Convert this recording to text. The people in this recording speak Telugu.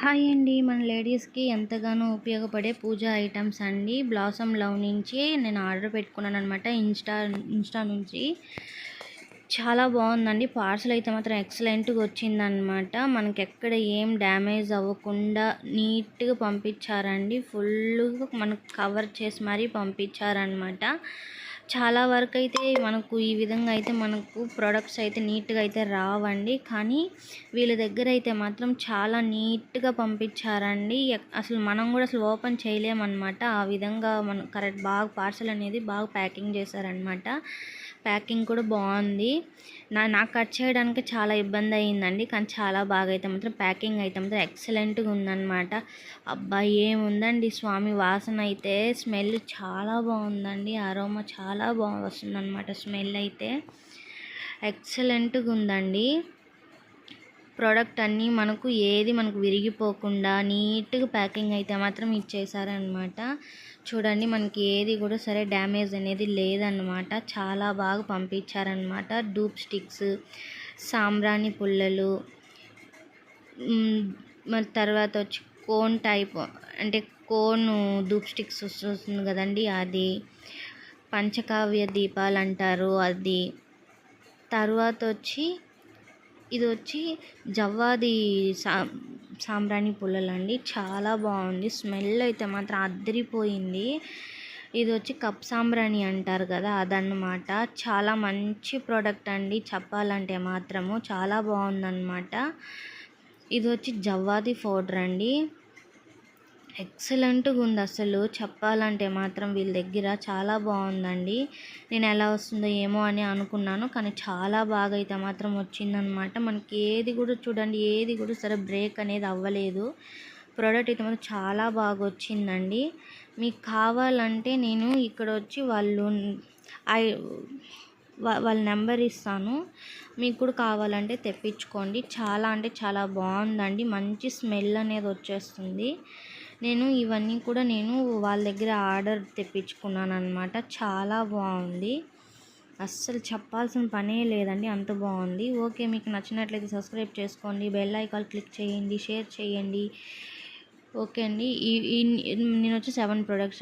హాయ్ అండి. మన లేడీస్‌కి ఎంతగానో ఉపయోగపడే పూజా ఐటెమ్స్ అండి. బ్లాసమ్ లవ్ నుంచి నేను ఆర్డర్ పెట్టుకున్నాననమాట ఇన్‌స్టా నుంచి. చాలా బాగుందండి. పార్సల్ అయితే మాత్రం ఎక్సలెంట్‌గా వచ్చిందనమాట. మనకెక్కడ ఏం డ్యామేజ్ అవ్వకుండా నీట్‌గా పంపించారండి. ఫుల్లుగా మనకు కవర్ చేసి మరీ పంపించారనమాట. చాలా వరకు అయితే మనకు ఈ విధంగా అయితే మనకు ప్రొడక్ట్స్ అయితే నీట్‌గా అయితే రావండి. కానీ వీళ్ళ దగ్గర అయితే మాత్రం చాలా నీట్‌గా పంపించారండి. అసలు మనం కూడా అసలు ఓపెన్ చేయలేమన్నమాట. ఆ విధంగా మనం బాగా పార్సల్ అనేది బాగా ప్యాకింగ్ చేశారనమాట. ప్యాకింగ్ కూడా బాగుంది. నాకు కట్ చేయడానికి చాలా ఇబ్బంది అయ్యిందండి. కానీ చాలా బాగా అయితే మాత్రం ప్యాకింగ్ అయితే మాత్రం ఎక్సలెంట్‌గా ఉందన్నమాట. అబ్బా ఏముందండి స్వామి, వాసన అయితే స్మెల్ చాలా బాగుందండి. అరోమా చాలా బాగా వస్తుందన్నమాట. స్మెల్ అయితే ఎక్సలెంట్‌గా ఉందండి. ప్రోడక్ట్ అన్నీ మనకు విరిగిపోకుండా నీట్‌గా ప్యాకింగ్ అయితే మాత్రం ఇచ్చేసారనమాట. చూడండి, మనకి ఏది కూడా సరే డ్యామేజ్ అనేది లేదన్నమాట. చాలా బాగా పంపించారనమాట. డూప్ స్టిక్స్, సాంబ్రాణి పుల్లలు, మరి తర్వాత వచ్చి కోన్ టైప్ అంటే కోన్ డూప్ స్టిక్స్ వస్తుంది కదండి, అది పంచకావ్య దీపాలు అంటారు అది. తర్వాత వచ్చి ఇది వచ్చి జవ్వాది సాంబ్రాణి పుల్లలండి. చాలా బాగుంది. స్మెల్ అయితే మాత్రం అద్దరిపోయింది. ఇది వచ్చి కప్ సాంబ్రాణి అంటారు కదా, అదన్నమాట. చాలా మంచి ప్రోడక్ట్ అండి చెప్పాలంటే మాత్రము. చాలా బాగుందన్నమాట. ఇది వచ్చి జవ్వాది పౌడర్ అండి. ఎక్సలెంట్‌గా ఉంది అసలు చెప్పాలంటే మాత్రం. వీళ్ళ దగ్గర చాలా బాగుందండి. నేను ఎలా వస్తుందో ఏమో అని అనుకున్నాను, కానీ చాలా బాగా అయితే మాత్రం వచ్చిందనమాట. మనకి ఏది కూడా చూడండి, ఏది కూడా సరే బ్రేక్ అనేది అవ్వలేదు. ప్రోడక్ట్ అయితే మాత్రం చాలా బాగా వచ్చిందండి. మీకు కావాలంటే నేను ఇక్కడ వచ్చి వాళ్ళ నెంబర్ ఇస్తాను. మీకు కూడా కావాలంటే తెప్పించుకోండి. చాలా అంటే చాలా బాగుందండి. మంచి స్మెల్ అనేది వచ్చేస్తుంది. ఇవన్నీ కూడా వాళ్ళ దగ్గర ఆర్డర్ తెప్పించుకున్నాను అనమాట. చాలా బాగుంది. అస్సలు చెప్పాల్సిన పనే లేదండి, అంత బాగుంది. ఓకే, మీకు నచ్చినట్లయితే సబ్స్క్రైబ్ చేసుకోండి, బెల్ ఐకాన్ క్లిక్ చేయండి, షేర్ చేయండి. ఓకే అండి. నేను వచ్చి 7 ప్రొడక్ట్స్